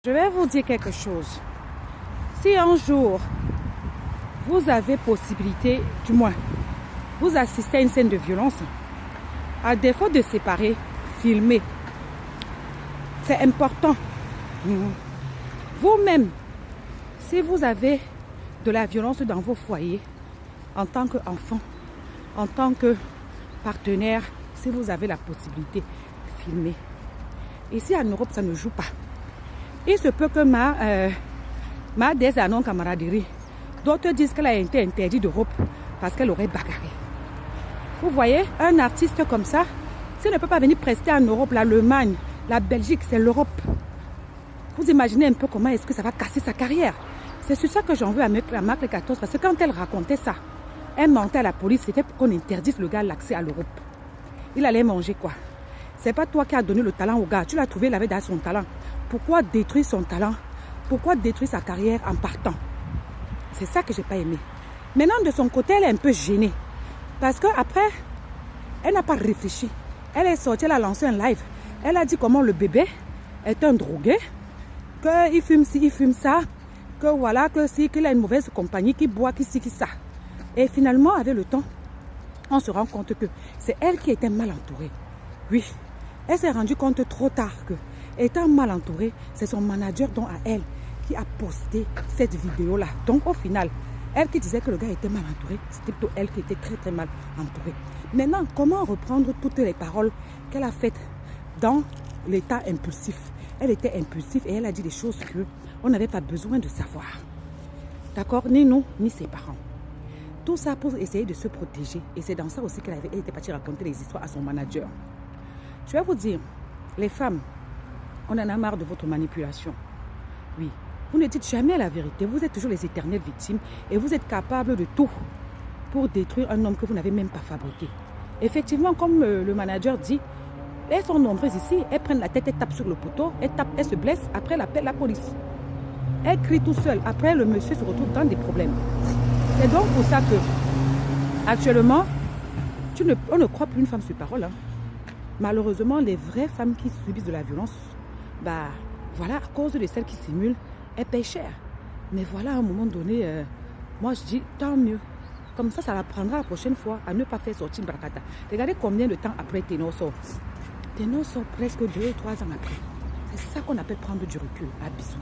Je vais vous dire quelque chose. Si un jour, vous avez possibilité, du moins, vous assistez à une scène de violence, à défaut de séparer, filmer, c'est important. Vous-même, si vous avez de la violence dans vos foyers, en tant qu'enfant, en tant que partenaire, si vous avez la possibilité, filmer. Ici en Europe, ça ne joue pas. Il se peut que ma désanon camaraderie, d'autres disent qu'elle a été interdite d'Europe parce qu'elle aurait bagarré. Vous voyez, un artiste comme ça, s'il ne peut pas venir prester en Europe, l'Allemagne, la Belgique, c'est l'Europe. Vous imaginez un peu comment est-ce que ça va casser sa carrière. C'est sur ça que j'en veux à Marc 14, parce que quand elle racontait ça, elle mentait à la police, c'était pour qu'on interdise le gars l'accès à l'Europe. Il allait manger quoi? C'est pas toi qui as donné le talent au gars, tu l'as trouvé, il avait dans son talent. Pourquoi détruire son talent? Pourquoi détruire sa carrière en partant? C'est ça que j'ai pas aimé. Maintenant, de son côté, elle est un peu gênée. Parce qu'après, elle n'a pas réfléchi. Elle est sortie, elle a lancé un live. Elle a dit comment le bébé est un drogué, qu'il fume ci, il fume ça, que voilà, qu'il a une mauvaise compagnie, qu'il boit, qu'il ci, qu'il ça. Et finalement, avec le temps, on se rend compte que c'est elle qui était mal entourée. Oui, elle s'est rendue compte trop tard que, étant mal entourée, c'est son manager, dont à elle, qui a posté cette vidéo-là. Donc au final, elle qui disait que le gars était mal entouré, c'était plutôt elle qui était très très mal entourée. Maintenant, comment reprendre toutes les paroles qu'elle a faites dans l'état impulsif? Elle était impulsive et elle a dit des choses qu'on n'avait pas besoin de savoir. D'accord? Ni nous, ni ses parents. Tout ça pour essayer de se protéger. Et c'est dans ça aussi qu'elle était partie raconter des histoires à son manager. Je vais vous dire, les femmes, on en a marre de votre manipulation. Oui, vous ne dites jamais la vérité. Vous êtes toujours les éternelles victimes et vous êtes capable de tout pour détruire un homme que vous n'avez même pas fabriqué. Effectivement, comme le manager dit, elles sont nombreuses ici, elles prennent la tête, elles tapent sur le poteau, elles se blessent, après elles appellent la police. Elles crient tout seul, après le monsieur se retrouve dans des problèmes. C'est donc pour ça que, actuellement, on ne croit plus une femme sur parole. Malheureusement, les vraies femmes qui subissent de la violence, voilà, à cause de celles qui simulent, elles payent cher. Mais voilà, à un moment donné, moi je dis, tant mieux. Comme ça l'apprendra la prochaine fois à ne pas faire sortir Brakata. Regardez combien de temps après Ténor sort. Ténor sort presque 2 ou 3 ans après. C'est ça qu'on appelle prendre du recul. À bisous.